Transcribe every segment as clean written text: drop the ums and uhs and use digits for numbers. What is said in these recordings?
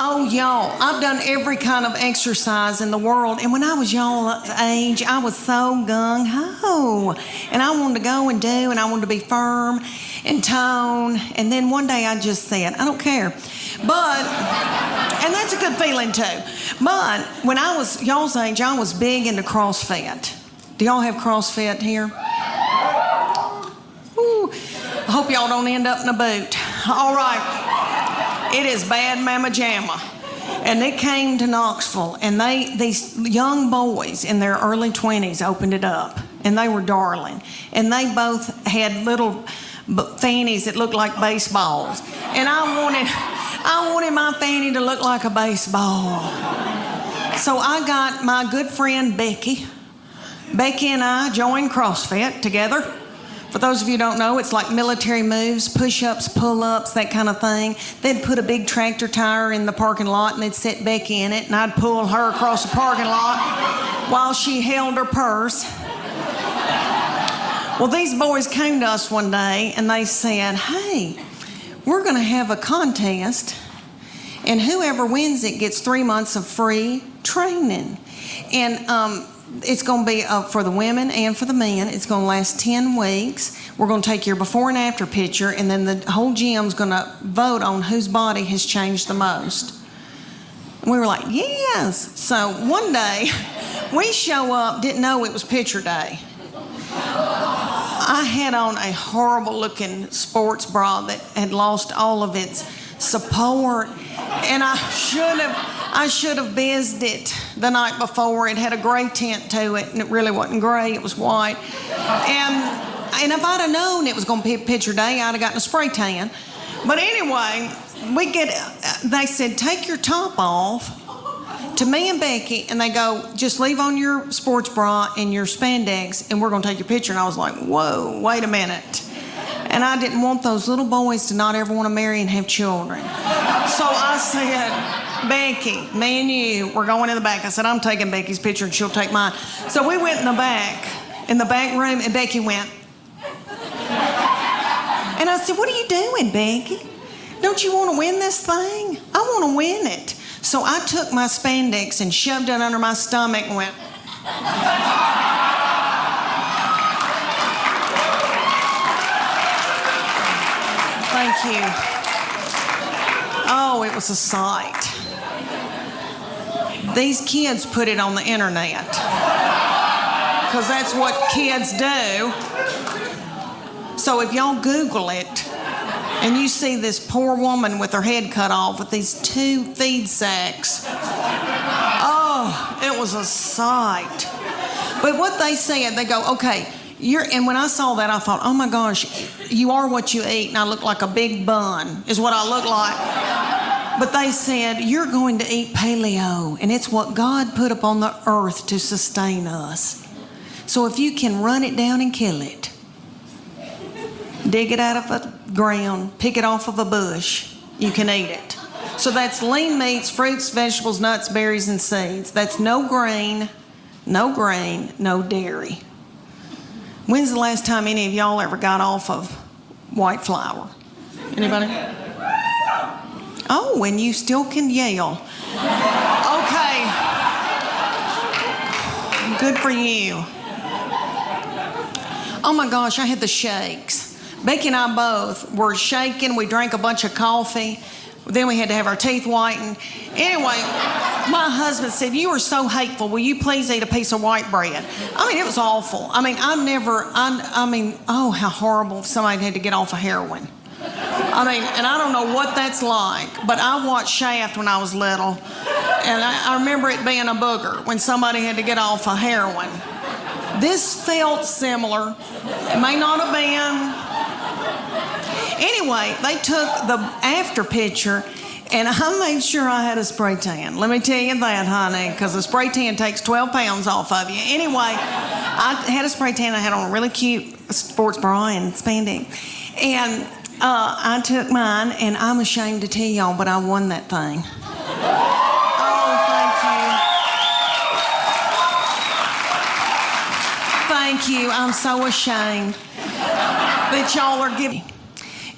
Oh, y'all, I've done every kind of exercise in the world. And when I was y'all's age, I was so gung-ho. And I wanted to go and do, and I wanted to be firm and tone. And then one day I just said, I don't care. But, and that's a good feeling too. But when I was y'all's age, I was big into CrossFit. Do y'all have CrossFit here? Ooh, I hope y'all don't end up in a boot. All right. It is bad mamma jamma. And they came to Knoxville, and these young boys in their early 20s opened it up, and they were darling. And they both had little fannies that looked like baseballs. And I wanted my fanny to look like a baseball. So I got my good friend Becky. Becky and I joined CrossFit together. For those of you who don't know, it's like military moves, push-ups, pull-ups, that kind of thing. They'd put a big tractor tire in the parking lot, and they'd set Becky in it, and I'd pull her across the parking lot while she held her purse. Well, these boys came to us one day, and they said, hey, we're going to have a contest, and whoever wins it gets 3 months of free training. And it's going to be for the women and for the men. It's going to last 10 weeks. We're going to take your before and after picture, and then the whole gym's going to vote on whose body has changed the most. And we were like, yes. So one day, we show up, didn't know it was picture day. I had on a horrible-looking sports bra that had lost all of its support, and I should have bizzed it the night before. It had a gray tint to it, and it really wasn't gray. It was white. And if I'd have known it was going to be picture day, I'd have gotten a spray tan. But anyway, they said, take your top off to me and Becky, and they go, just leave on your sports bra and your spandex, and we're going to take your picture. And I was like, whoa, wait a minute. And I didn't want those little boys to not ever want to marry and have children. So I said, Becky, me and you, we're going in the back. I said, I'm taking Becky's picture and she'll take mine. So we went in the back room, and Becky went. And I said, what are you doing, Becky? Don't you want to win this thing? I want to win it. So I took my spandex and shoved it under my stomach and went. Thank you. Oh, it was a sight. These kids put it on the internet because that's what kids do. So if y'all Google it and you see this poor woman with her head cut off with these 2 feed sacks, oh, it was a sight. But what they said, they go, okay, and when I saw that, I thought, oh my gosh, you are what you eat, and I look like a big bun, is what I look like. But they said, you're going to eat paleo, and it's what God put upon the earth to sustain us. So if you can run it down and kill it, dig it out of the ground, pick it off of a bush, you can eat it. So that's lean meats, fruits, vegetables, nuts, berries, and seeds. That's no grain, no dairy. When's the last time any of y'all ever got off of white flour? Anybody? Oh, and you still can yell. Okay. Good for you. Oh my gosh, I had the shakes. Becky and I both were shaking. We drank a bunch of coffee. Then we had to have our teeth whitened. Anyway, my husband said, you are so hateful. Will you please eat a piece of white bread? I mean, it was awful. I mean, oh, how horrible if somebody had to get off of heroin. I mean, and I don't know what that's like, but I watched Shaft when I was little, and I remember it being a booger when somebody had to get off of heroin. This felt similar. It may not have been. Anyway, they took the after picture, and I made sure I had a spray tan. Let me tell you that, honey, because a spray tan takes 12 pounds off of you. Anyway, I had a spray tan. I had on a really cute sports bra and spandex. And I took mine, and I'm ashamed to tell y'all, but I won that thing. Oh, thank you. I'm so ashamed that y'all are giving.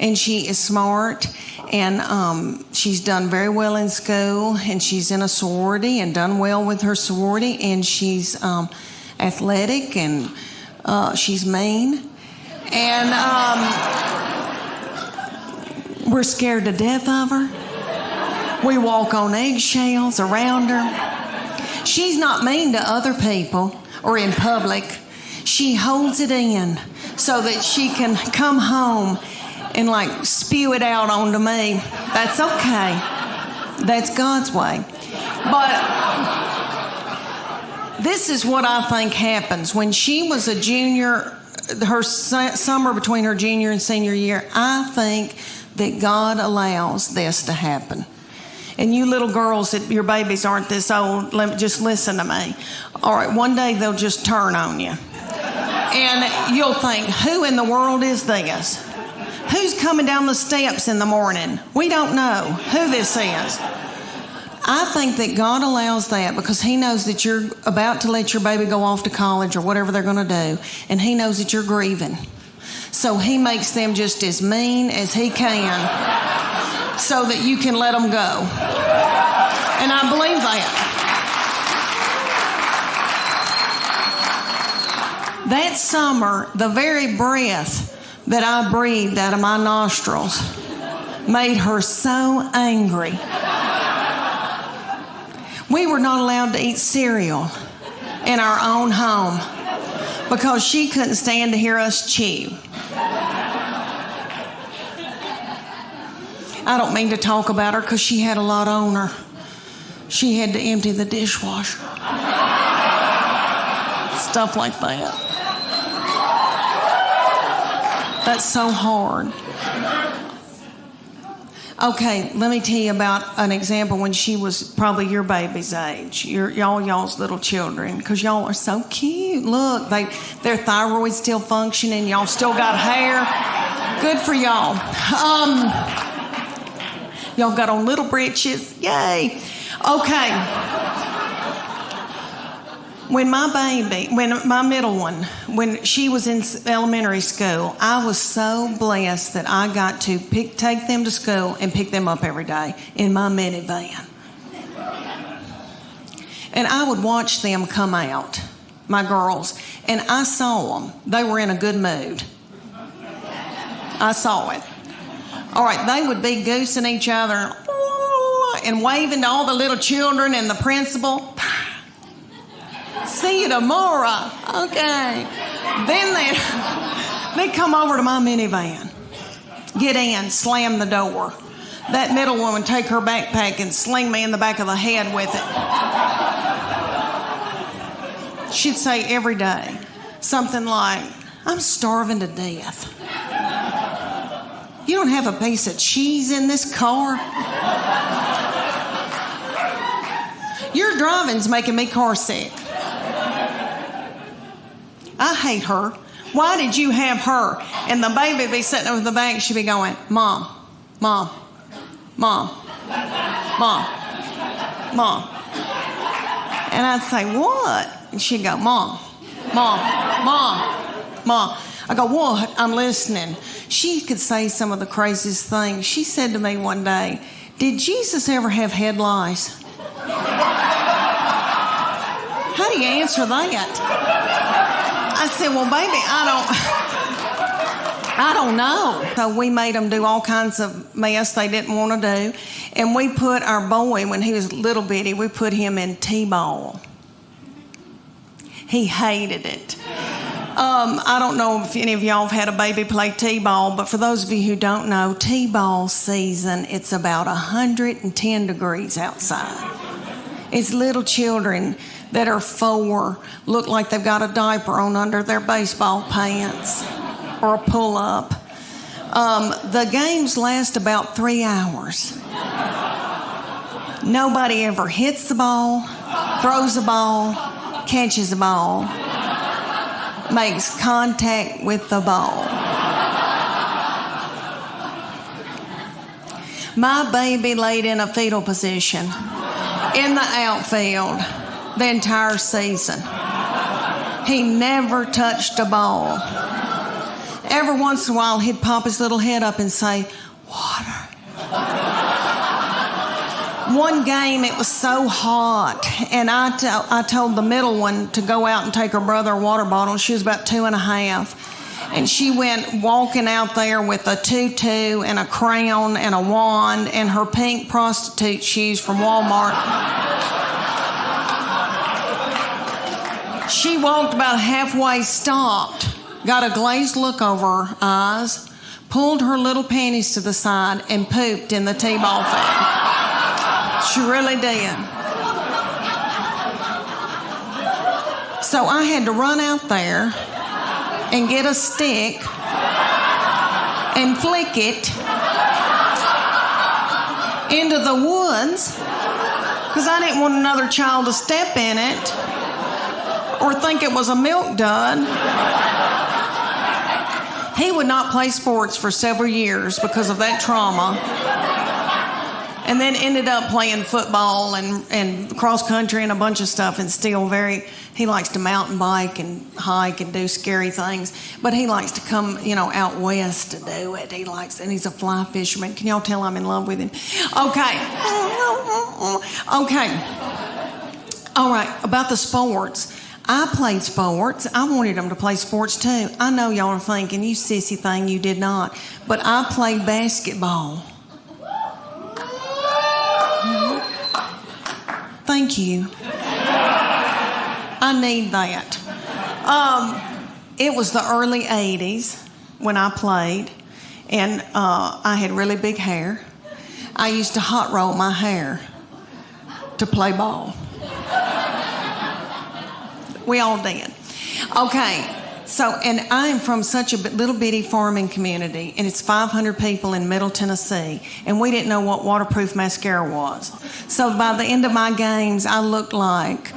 And she is smart, And she's done very well in school, and she's in a sorority and done well with her sorority, and she's athletic, and she's mean. And we're scared to death of her. We walk on eggshells around her. She's not mean to other people or in public. She holds it in so that she can come home and like spew it out onto me. That's okay. That's God's way. But this is what I think happens. When she was a junior, her summer between her junior and senior year, I think that God allows this to happen. And you little girls, that your babies aren't this old, just listen to me. All right, one day they'll just turn on you. And you'll think, who in the world is this? Who's coming down the steps in the morning? We don't know who this is. I think that God allows that because He knows that you're about to let your baby go off to college or whatever they're going to do, and He knows that you're grieving. So He makes them just as mean as He can so that you can let them go. And I believe that. That summer, the very breath that I breathed out of my nostrils made her so angry. We were not allowed to eat cereal in our own home because she couldn't stand to hear us chew. I don't mean to talk about her because she had a lot on her. She had to empty the dishwasher. Stuff like that. That's so hard. Okay, let me tell you about an example when she was probably your baby's age, y'all's little children, because y'all are so cute. Look, their thyroid's still functioning. Y'all still got hair. Good for y'all. Y'all got on little breeches. Yay. Okay. When my middle one, when she was in elementary school, I was so blessed that I got to take them to school and pick them up every day in my minivan. And I would watch them come out, my girls, and I saw them. They were in a good mood. I saw it. All right, they would be goosing each other and waving to all the little children and the principal. See you tomorrow. Okay. Then they'd come over to my minivan, get in, slam the door. That middle one would take her backpack and sling me in the back of the head with it. She'd say every day something like, I'm starving to death. You don't have a piece of cheese in this car? Your driving's making me car sick. I hate her. Why did you have her? And the baby would be sitting over the back. She'd be going, Mom, Mom, Mom, Mom, Mom. And I'd say, what? And she'd go, Mom, Mom, Mom, Mom. I go, what? I'm listening. She could say some of the craziest things. She said to me one day, did Jesus ever have head lice? How do you answer that? I said, well, baby, I don't know. So we made them do all kinds of mess they didn't want to do. And we put our boy, when he was little bitty, we put him in T-ball. He hated it. I don't know if any of y'all have had a baby play T-ball, but for those of you who don't know, T-ball season, it's about 110 degrees outside. It's little children that are 4 look like they've got a diaper on under their baseball pants or a pull-up. The games last about 3 hours. Nobody ever hits the ball, throws the ball, catches the ball, makes contact with the ball. My baby laid in a fetal position in the outfield the entire season. He never touched a ball. Every once in a while, he'd pop his little head up and say, water, One game, it was so hot, and I told the middle one to go out and take her brother a water bottle. She was about 2.5, and she went walking out there with a tutu and a crown and a wand and her pink prostitute shoes from Walmart. She walked about halfway, stopped, got a glazed look over her eyes, pulled her little panties to the side, and pooped in the T-ball fan. She really did. So I had to run out there and get a stick and flick it into the woods because I didn't want another child to step in it or think it was a milk dud. He would not play sports for several years because of that trauma. And then ended up playing football and cross country and a bunch of stuff, and still he likes to mountain bike and hike and do scary things, but he likes to come, out west to do it. And he's a fly fisherman. Can y'all tell I'm in love with him? Okay. All right, about the sports. I played sports. I wanted them to play sports too. I know y'all are thinking, you sissy thing, you did not. But I played basketball. Thank you. I need that. It was the early 80s when I played, and I had really big hair. I used to hot roll my hair to play ball. We all did. Okay, and I am from such a little bitty farming community, and it's 500 people in Middle Tennessee, and we didn't know what waterproof mascara was. So by the end of my games, I looked like,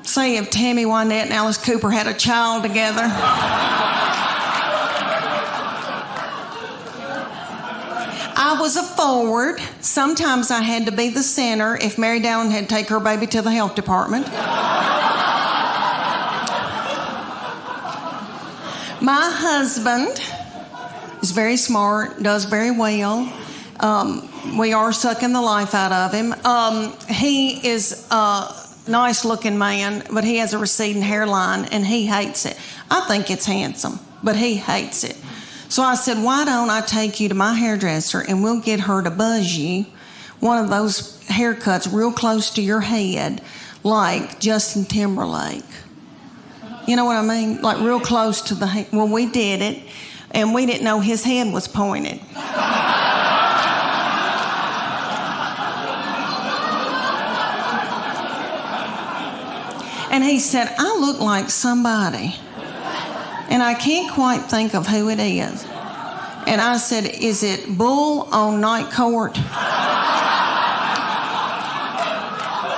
say, if Tammy Wynette and Alice Cooper had a child together. I was a forward. Sometimes I had to be the center if Mary Dowling had to take her baby to the health department. My husband is very smart, does very well. We are sucking the life out of him. He is a nice-looking man, but he has a receding hairline, and he hates it. I think it's handsome, but he hates it. So I said, why don't I take you to my hairdresser, and we'll get her to buzz you one of those haircuts real close to your head, like Justin Timberlake. You know what I mean? Like real close to the head. Well, we did it, and we didn't know his head was pointed. And he said, I look like somebody, and I can't quite think of who it is. And I said, is it Bull on Night Court?